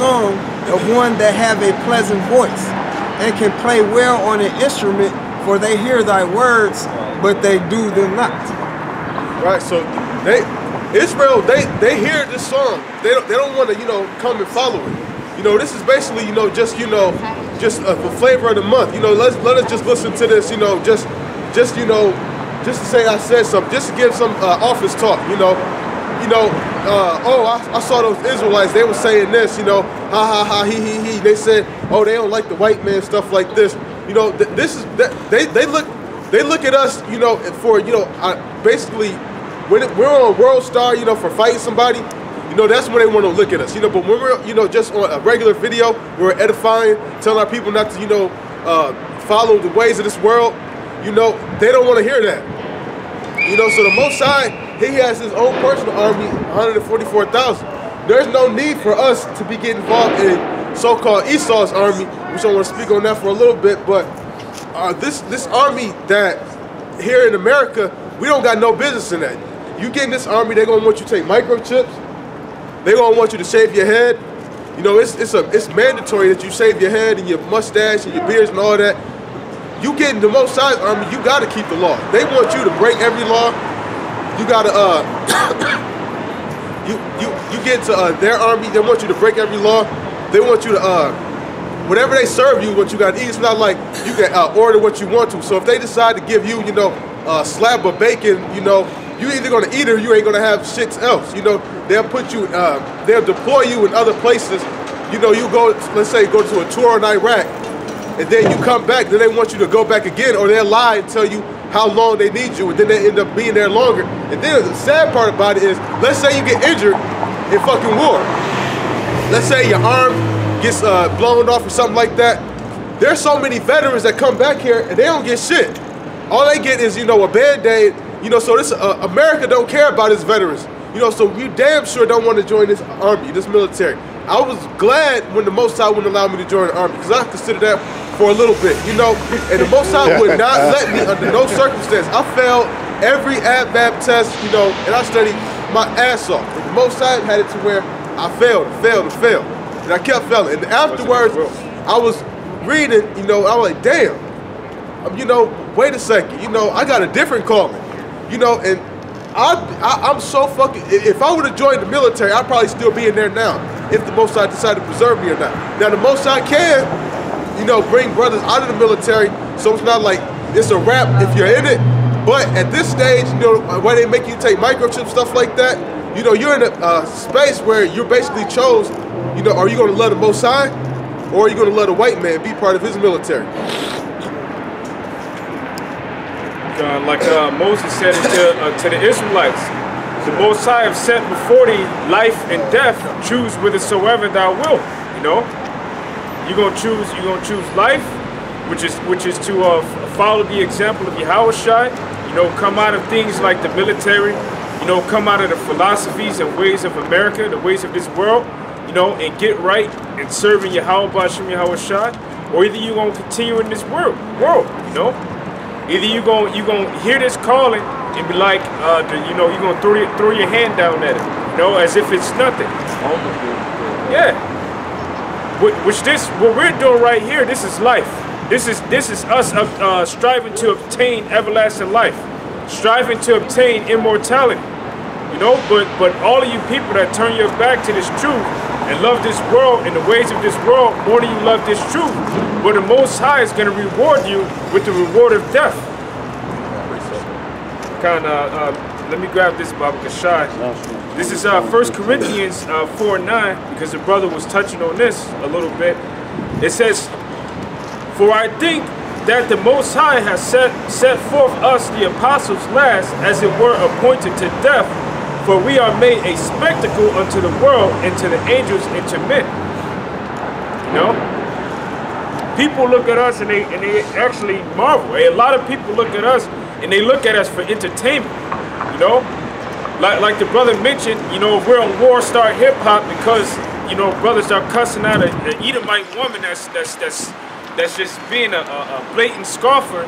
song of one that have a pleasant voice and can play well on an instrument, for they hear thy words, but they do them not. Right, so Israel, they hear this song. They don't want to, you know, come and follow it. You know, this is basically, you know, just the flavor of the month. You know, let us just listen to this, you know, just to say I said something, just to give some office talk, you know. Oh, I saw those Israelites, they were saying this, you know, ha ha ha, he. They said, oh, they don't like the white man, stuff like this. You know, they look at us, you know, for, you know, basically, when we're on World Star, you know, for fighting somebody, you know, that's when they want to look at us, you know. But when we're, you know, just on a regular video, we're edifying, telling our people not to, you know, follow the ways of this world, you know, they don't want to hear that. You know, so the Most High, he has his own personal army, 144,000. There's no need for us to be getting involved in so-called Esau's army, which I want to speak on that for a little bit. But this army that here in America, we don't got no business in that. You get in this army, they're gonna want you to take microchips. They're gonna want you to shave your head. You know, it's mandatory that you shave your head and your mustache and your beards and all that. You get in the Most High's army, you gotta keep the law. They want you to break every law. You gotta you get to their army, they want you to break every law. They want you to whatever they serve you, what you gotta eat. It's not like you can order what you want to. So if they decide to give you, you know, a slab of bacon, you know, you either gonna eat it or you ain't gonna have shit else. You know, they'll put you, they'll deploy you in other places. You know, you go, let's say, go to a tour in Iraq, and then you come back, then they want you to go back again, or they'll lie and tell you how long they need you, and then they end up being there longer. And then the sad part about it is, let's say you get injured in fucking war. Let's say your arm gets blown off or something like that. There's so many veterans that come back here and they don't get shit. All they get is, you know, a Band-Aid. You know, so this America don't care about its veterans. You know, so you damn sure don't want to join this army, this military. I was glad when the Most High wouldn't allow me to join the army, because I considered that for a little bit, you know. And the Most High would not let me under no circumstance. I failed every ABAP test, you know, and I studied my ass off. And the Most High had it to where I failed. And I kept failing. And afterwards, I was reading, you know, I was like, damn, you know, wait a second, you know, I got a different calling, you know, and I'm so fucking, if I would have joined the military, I'd probably still be in there now, if the Most High decided to preserve me or not. Now, the Most High can, you know, bring brothers out of the military, so it's not like it's a wrap if you're in it, but at this stage, you know, why they make you take microchips, stuff like that, you know, you're in a space where you're basically chose, you know, are you going to let the Most High, or are you going to let a white man be part of his military? Like Moses said to the Israelites, the Most High have set before thee life and death. Choose whithersoever thou wilt. You know, you're gonna choose life, which is to follow the example of Yahushua. You know, come out of things like the military. You know, come out of the philosophies and ways of America, the ways of this world. You know, and get right and serving Yahweh B'Shem Yahushua, or either you're gonna continue in this world. You know. Either you gonna hear this calling and be like, you know, you're gonna throw your hand down at it, you know, as if it's nothing. Yeah. What we're doing right here, this is life. This is us striving to obtain everlasting life, striving to obtain immortality. You know, but all of you people that turn your back to this truth and love this world and the ways of this world more than you love this truth, but the Most High is going to reward you with the reward of death. Let me grab this, Baba Kashai. This is 1 Corinthians 4:9, because the brother was touching on this a little bit. It says, for I think that the Most High has set forth us, the apostles, last, as it were appointed to death, for we are made a spectacle unto the world, and to the angels, and to men. You know? People look at us and they actually marvel. A lot of people look at us and they look at us for entertainment. You know? Like the brother mentioned, you know, we're on War Star Hip Hop because, you know, brothers are cussing out an Edomite woman that's just being a blatant scoffer.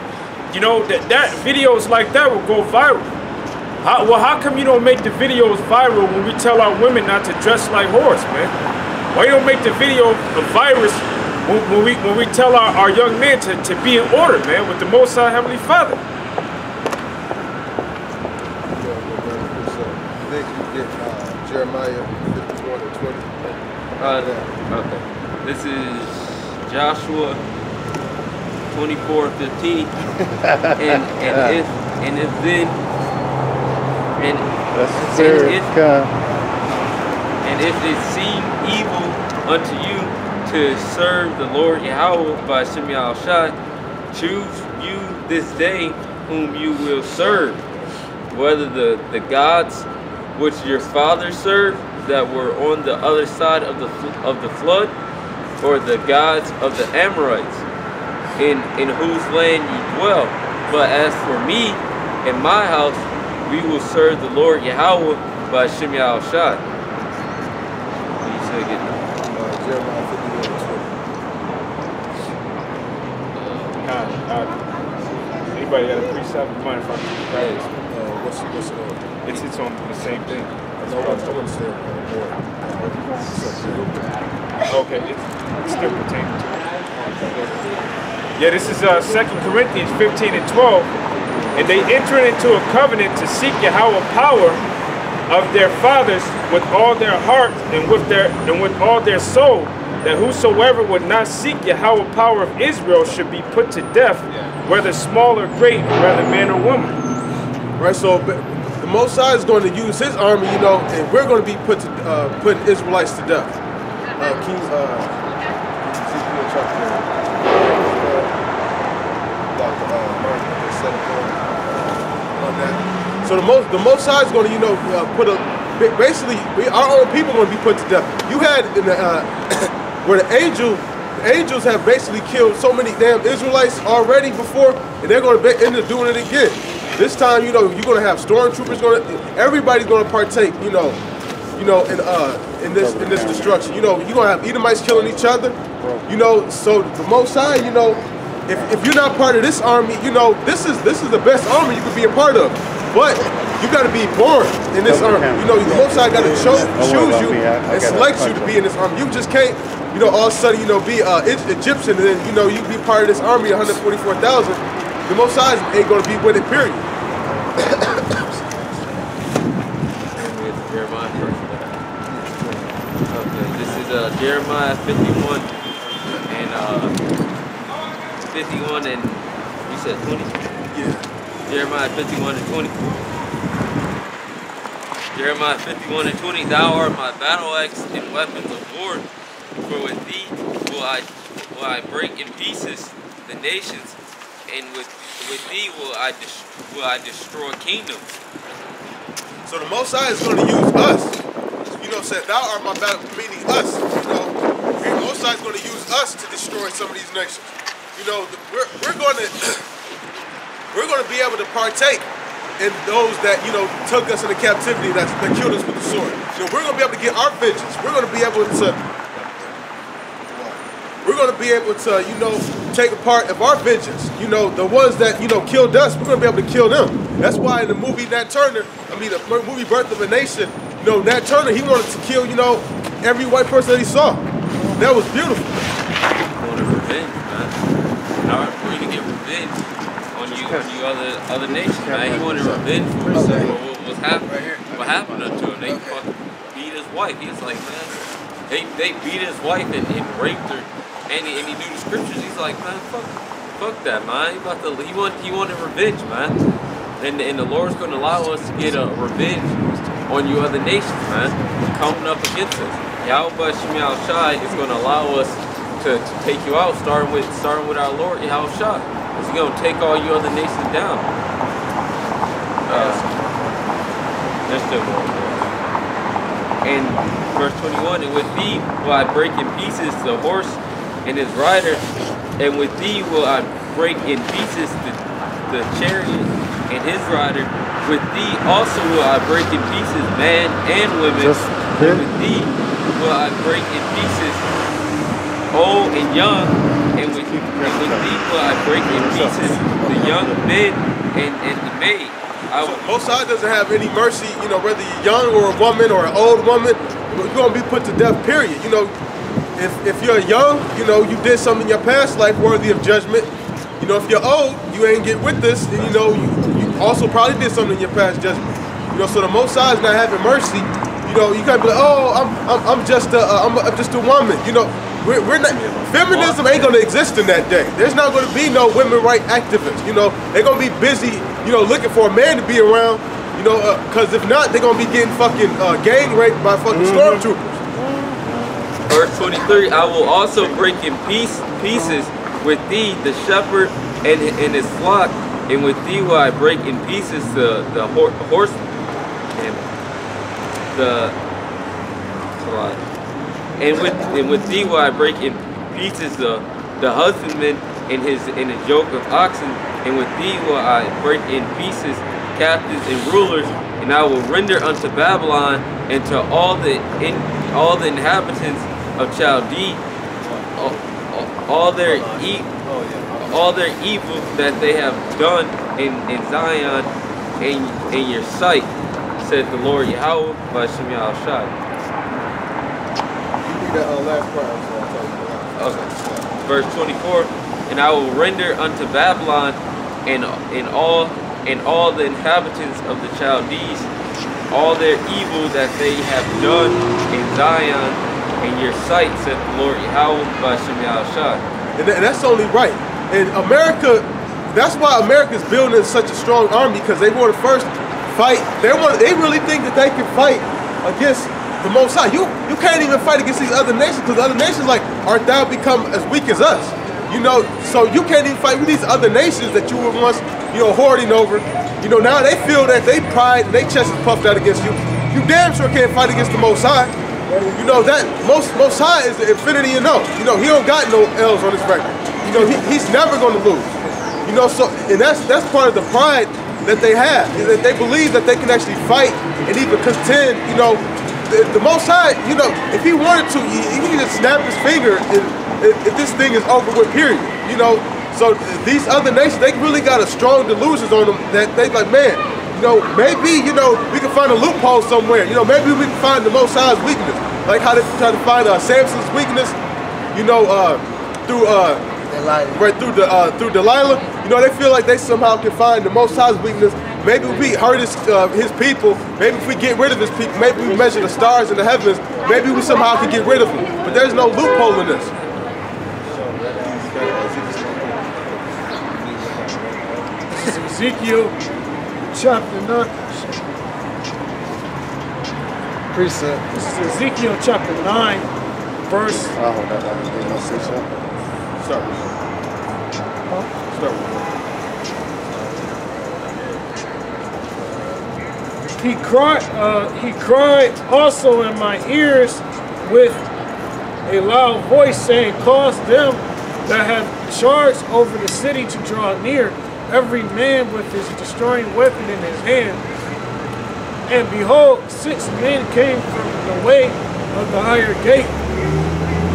You know, that videos like that will go viral. How come you don't make the videos viral when we tell our women not to dress like whores, man? Why you don't make the video a virus when we tell our young men to be in order, man, with the Most High Heavenly Father? Jeremiah 51 and 20. Okay. This is Joshua 24:15. And if it seem evil unto you to serve the Lord Yahweh by Shem Shai, choose you this day whom you will serve, whether the gods which your fathers served that were on the other side of the flood, or the gods of the Amorites, in whose land you dwell. But as for me and my house, we will serve the Lord Yahweh by Shem Shai. You said again. Jeremiah 51 and 20. Anybody got a precept? Mind if I can What's It's on the same thing. Okay, it's still pertaining to it. Yeah, this is 2 Corinthians 15 and 12. And they entered into a covenant to seek Yahweh power of their fathers with all their heart and with all their soul, that whosoever would not seek Yahweh power of Israel should be put to death, whether small or great, whether man or woman. Right, so the Most High is going to use his army, you know, and we're going to be putting Israelites to death. Ezekiel chapter on that. So the Most High is going to, you know, basically our own people are going to be put to death. You had in the where the angels have basically killed so many damn Israelites already before, and they're going to end up doing it again. This time, you know, you're going to have stormtroopers. Everybody's going to partake, in this destruction. You know, you're going to have Edomites killing each other. You know, so the Most High, you know, if you're not part of this army, you know, this is the best army you could be a part of. But you got to be born in this army. You know, the Most High got to choose you and select you to be in this army. You just can't, you know, all of a sudden, you know, be Egyptian and then, you know, you be part of this army, 144,000. The Most High ain't going to be with it, period. Jeremiah first. Okay, this is Jeremiah 51 and you said 20? Yeah. Jeremiah 51 and 20. Jeremiah 51 and 20. Thou art my battle axe and weapons of war, for with thee will I break in pieces the nations, and with thee will I destroy kingdoms. So the Most High is going to use us. You know, said, thou art my battle, meaning us. You know, the Most High is going to use us to destroy some of these nations. You know, we're going to be able to partake in those that, you know, took us into captivity, that killed us with the sword. So we're going to be able to get our vengeance. We're going to be able to, you know, take a part of our vengeance. You know, the ones that, you know, killed us, we're going to be able to kill them. That's why in the movie the movie Birth of a Nation, you know, Nat Turner, he wanted to kill, you know, every white person that he saw. That was beautiful. He wanted revenge, man. For you to get revenge on you other nations, man. He wanted revenge for what happened to him. They fucking beat his wife. He's like, man, they beat his wife and raped her. And he knew the scriptures. He's like, man, fuck that, man. He wanted revenge, man. And the Lord's going to allow us to get a revenge on you other nations, man, coming up against us. Yahweh Shem Shai is going to allow us to take you out, starting with our Lord Yahweh Shai. He's going to take all you other nations down. There's still more. And verse 21, and with thee will I break in pieces the horse and his rider, and with thee will I break in pieces the chariot and his rider. With thee also will I break in pieces man and women. And with thee will I break in pieces old and young. And with thee will I break in pieces the young men and the maid. So Most High doesn't have any mercy, you know, whether you're young or a woman or an old woman, you're going to be put to death, period. You know, if you're young, you know, you did something in your past life worthy of judgment. You know, if you're old, you ain't get with this, and you know, you also probably did something in your past judgment. You know, so the Most High is not having mercy. You know, you can't be like, oh, I'm just a woman. You know, we're not. Feminism ain't gonna exist in that day. There's not gonna be no women right activists. You know, they're gonna be busy, you know, looking for a man to be around. You know, because if not, they're gonna be getting fucking gang raped by fucking stormtroopers. Verse 23, I will also break in pieces with thee the shepherd and his flock, and with thee will I break in pieces the horse and with thee will I break in pieces the husbandman and his yoke of oxen, and with thee will I break in pieces captives and rulers, and I will render unto Babylon and to all the inhabitants of Chaldee all their evil that they have done in Zion in your sight, said the Lord Yahweh by Shem Yahushua. Last part. Okay. Verse 24, and I will render unto Babylon and all the inhabitants of the Chaldees all their evil that they have done in Zion in your sight, said the Lord Yahweh by Shem Yahushua. And that's only right. And America, that's why America's building such a strong army, because they want to first fight. They really think that they can fight against the Most High. You can't even fight against these other nations, because the other nations like, art thou become as weak as us? You know, so you can't even fight with these other nations that you were once, you know, hoarding over. You know, now they feel that they pride and they chest is puffed out against you. You damn sure can't fight against the Most High. You know, that Most High is the infinity and no. You know, he don't got no L's on his record. You know, he's never going to lose. You know, so, and that's part of the pride that they have, is that they believe that they can actually fight and even contend. You know, the Most High, you know, if he wanted to, he can just snap his finger and if this thing is over with, period. You know, so these other nations, they really got a strong delusions on them that they like, man, you know, maybe, you know, we can find a loophole somewhere. You know, maybe we can find the Most High's weakness. Like how they try to find Samson's weakness, you know, through Delilah. You know, they feel like they somehow can find the Most High's weakness. Maybe if we hurt his people, maybe if we get rid of his people, maybe we measure the stars in the heavens, maybe we somehow can get rid of them. But there's no loophole in this. Ezekiel chapter 9. Precept. This is Ezekiel chapter 9, verse. He cried also in my ears with a loud voice, saying, cause them that have charge over the city to draw near, every man with his destroying weapon in his hand. And behold, 6 men came from the way of the higher gate,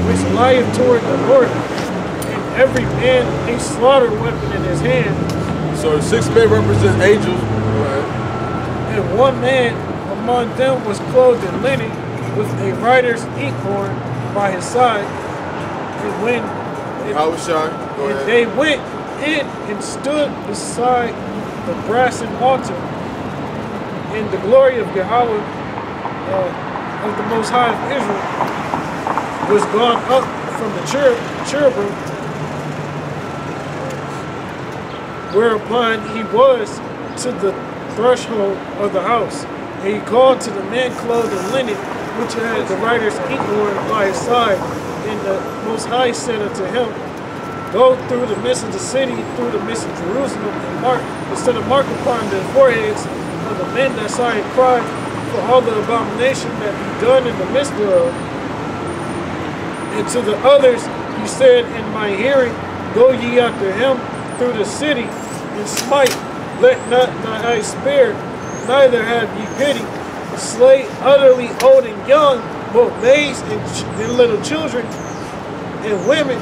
which lieth toward the north, and every man a slaughter weapon in his hand. So the 6 men represent angels. And one man among them was clothed in linen, with a writer's inkhorn by his side. And when they went in and stood beside the brazen altar, and the glory of Yahweh, of the Most High of Israel, was gone up from the cherubim, whereupon he was to the threshold of the house. And he called to the man clothed in linen, which had the writer's inkhorn by his side. And the Most High said unto him, go through the midst of the city, through the midst of Jerusalem, and mark, instead of mark upon the foreheads of the men that saw and cried for all the abomination that be done in the midst thereof. And to the others he said in my hearing, go ye after him through the city, and smite, let not thy eyes spare, neither have ye pity, slay utterly old and young, both babes and little children and women,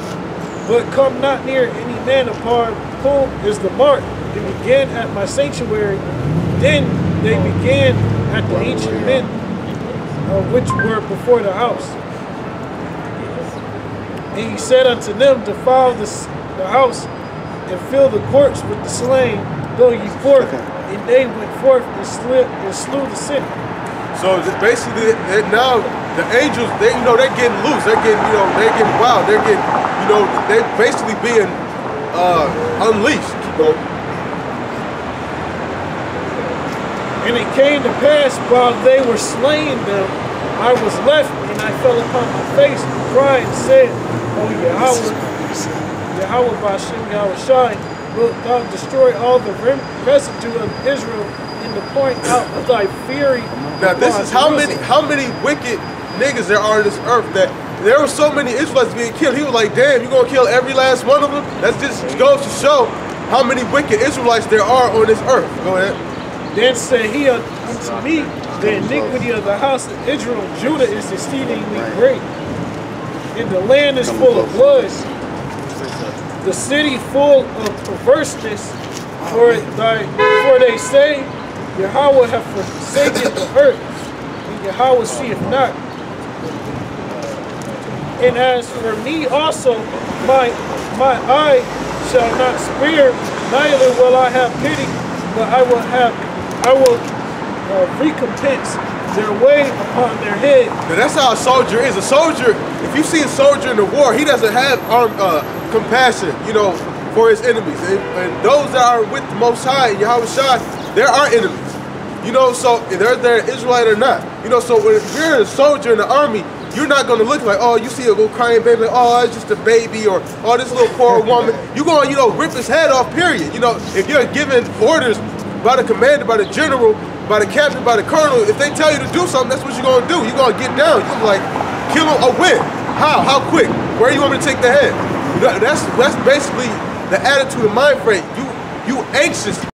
but come not near any man upon whom is the mark, and begin at my sanctuary. Then they began at the ancient men which were before the house. And he said unto them, defile the house and fill the courts with the slain, go ye forth. And they went forth and slew the city. So basically, now the angels, they're getting loose. They're getting wild. They're getting, they're basically being unleashed. And it came to pass while they were slaying them, I was left, and I fell upon my face, and cried, and said, O Yahweh Bashem Yahweh Shai, wilt thou destroy all the residue of Israel in the point out of thy fury? Now this is how many wicked niggas there are on this earth, that there were so many Israelites being killed. He was like, damn, you gonna kill every last one of them? That just goes to show how many wicked Israelites there are on this earth. Go ahead. Then said he unto me, the iniquity of the house of Israel and Judah is exceedingly great, and the land is full of blood, the city full of perverseness, for they say, Yahweh hath forsaken the earth, and Yahweh seeth not. And as for me also, my eye shall not spare, neither will I have pity, but I will recompense their way upon their head. Now that's how a soldier is. A soldier, if you see a soldier in the war, he doesn't have compassion, for his enemies. And those that are with the Most High, Yahweh Shai, they're our enemies. So they're Israelite or not. So when you're a soldier in the army, you're not going to look like, oh, you see a little crying baby, like, oh, it's just a baby, or oh, this little poor woman. You're going to, rip his head off, period. If you're given orders by the commander, by the general, by the captain, by the colonel, if they tell you to do something, that's what you're going to do. You're going to get down. You're going to like, kill him or win. How? How quick? Where do you want me to take the head? That's basically the attitude of mind frame. You anxious.